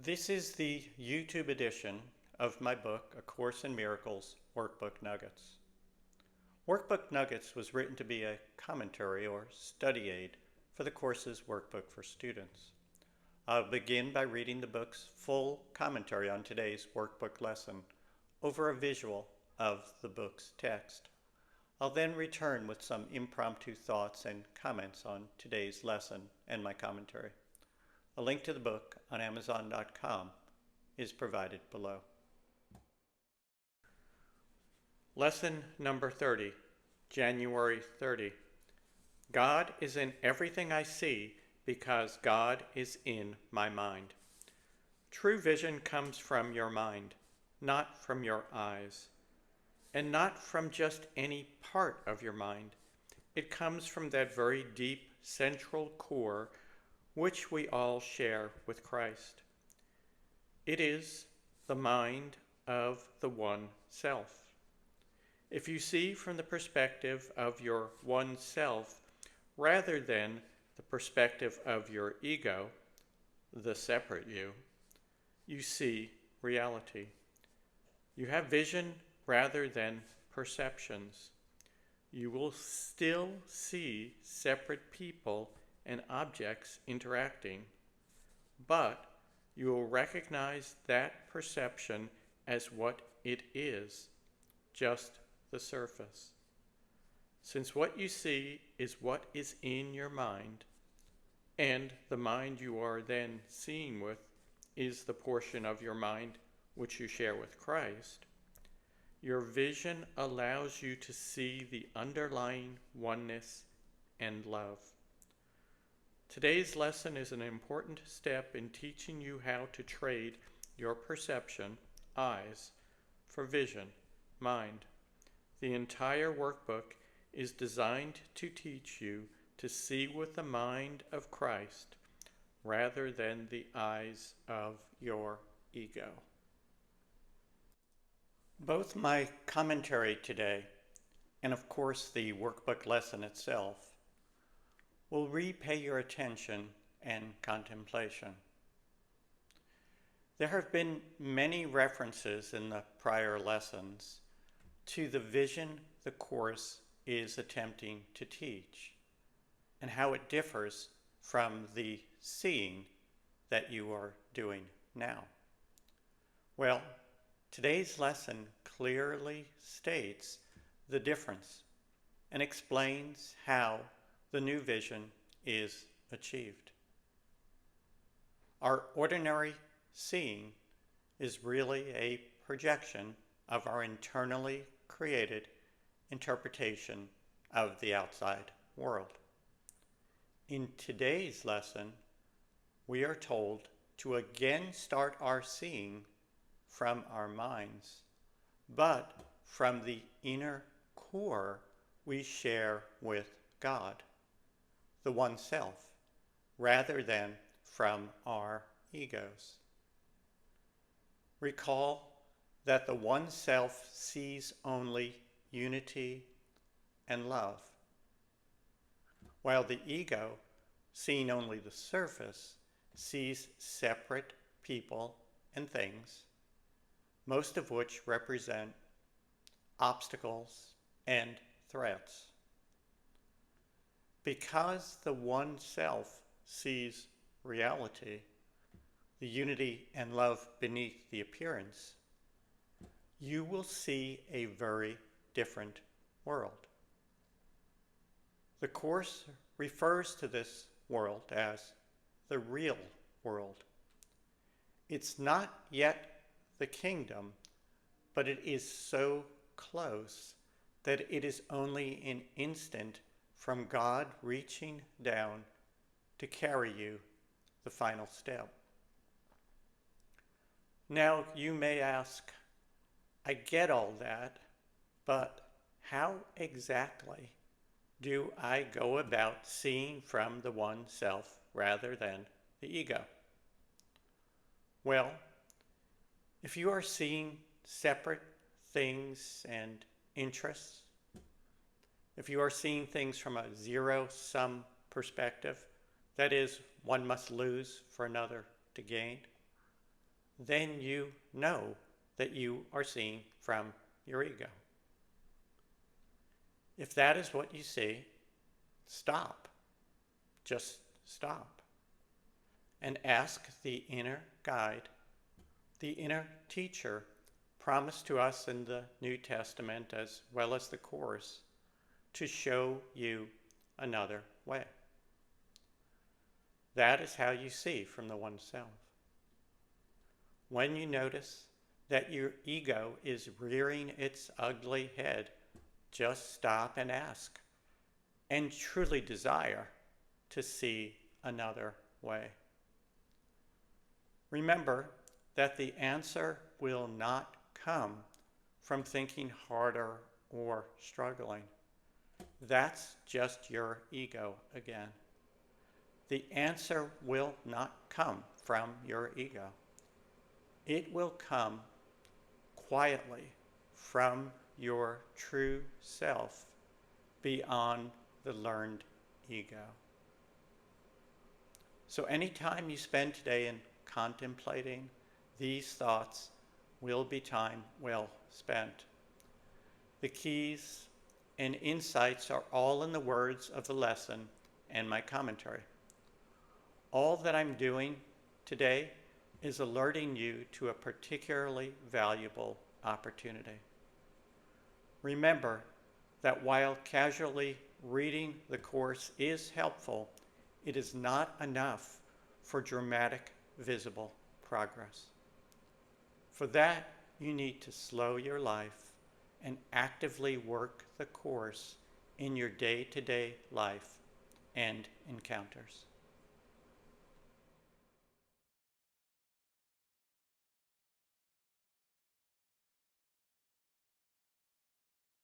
This is the YouTube edition of my book, A Course in Miracles Workbook Nuggets. Workbook Nuggets was written to be a commentary or study aid for the course's workbook for students. I'll begin by reading the book's full commentary on today's workbook lesson over a visual of the book's text. I'll then return with some impromptu thoughts and comments on today's lesson and my commentary. A link to the book on Amazon.com is provided below. Lesson number 30, January 30. God is in everything I see because God is in my mind. True vision comes from your mind, not from your eyes, and not from just any part of your mind. It comes from that very deep central core which we all share with Christ. It is the mind of the one self. If you see from the perspective of your one self, rather than the perspective of your ego, the separate you, you see reality. You have vision rather than perceptions. You will still see separate people and objects interacting, but you will recognize that perception as what it is, just the surface. Since what you see is what is in your mind, and the mind you are then seeing with is the portion of your mind which you share with Christ, your vision allows you to see the underlying oneness and love. Today's lesson is an important step in teaching you how to trade your perception, eyes, for vision, mind. The entire workbook is designed to teach you to see with the mind of Christ rather than the eyes of your ego. Both my commentary today and, of course, the workbook lesson itself will repay your attention and contemplation. There have been many references in the prior lessons to the vision the Course is attempting to teach and how it differs from the seeing that you are doing now. Well, today's lesson clearly states the difference and explains how the new vision is achieved. Our ordinary seeing is really a projection of our internally created interpretation of the outside world. In today's lesson, we are told to again start our seeing from our minds, but from the inner core we share with God, the one self, rather than from our egos. Recall that the one self sees only unity and love, while the ego, seeing only the surface, sees separate people and things, most of which represent obstacles and threats. Because the one self sees reality, the unity and love beneath the appearance, you will see a very different world. The Course refers to this world as the real world. It's not yet the kingdom, but it is so close that it is only an instant from God reaching down to carry you the final step. Now you may ask, I get all that, but how exactly do I go about seeing from the one self rather than the ego? Well, if you are seeing separate things and interests, if you are seeing things from a zero-sum perspective, that is, one must lose for another to gain, then you know that you are seeing from your ego. If that is what you see, stop. Just stop. And ask the inner guide, the inner teacher promised to us in the New Testament as well as the Course, to show you another way. That is how you see from the one self. When you notice that your ego is rearing its ugly head, just stop and ask, and truly desire to see another way. Remember that the answer will not come from thinking harder or struggling. That's just your ego again. The answer will not come from your ego. It will come quietly from your true self beyond the learned ego. So anytime you spend today in contemplating these thoughts will be time well spent. The keys and insights are all in the words of the lesson and my commentary. All that I'm doing today is alerting you to a particularly valuable opportunity. Remember that while casually reading the Course is helpful, it is not enough for dramatic, visible progress. For that, you need to slow your life and actively work the Course in your day-to-day life and encounters.